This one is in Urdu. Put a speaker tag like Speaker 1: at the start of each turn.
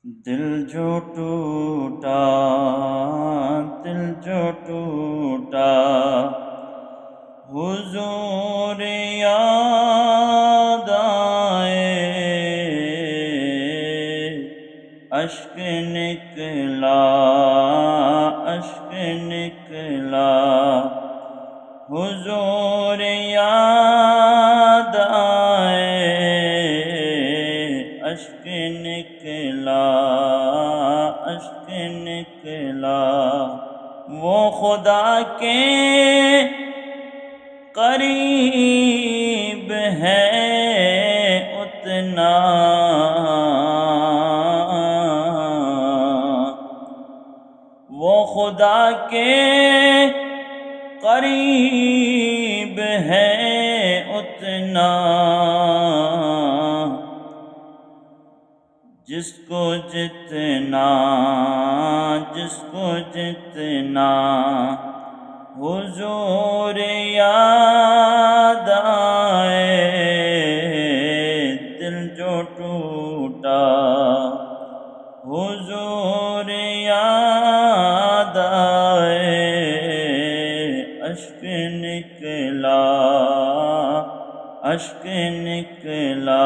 Speaker 1: دل جو ٹوٹا، دل جو ٹوٹا، حضور یاد آئے، اشک نکلا، اشک نکلا، حضور یاد آئے، اشک نکلا، اشک نکلا، وہ خدا کے قریب ہے اتنا، وہ خدا کے قریب ہے اتنا، جس کو جتنا، جس کو جتنا حضور یاد آئے، دل جو ٹوٹا، حضور یاد آئے، اشک نکلا، اشک نکلا۔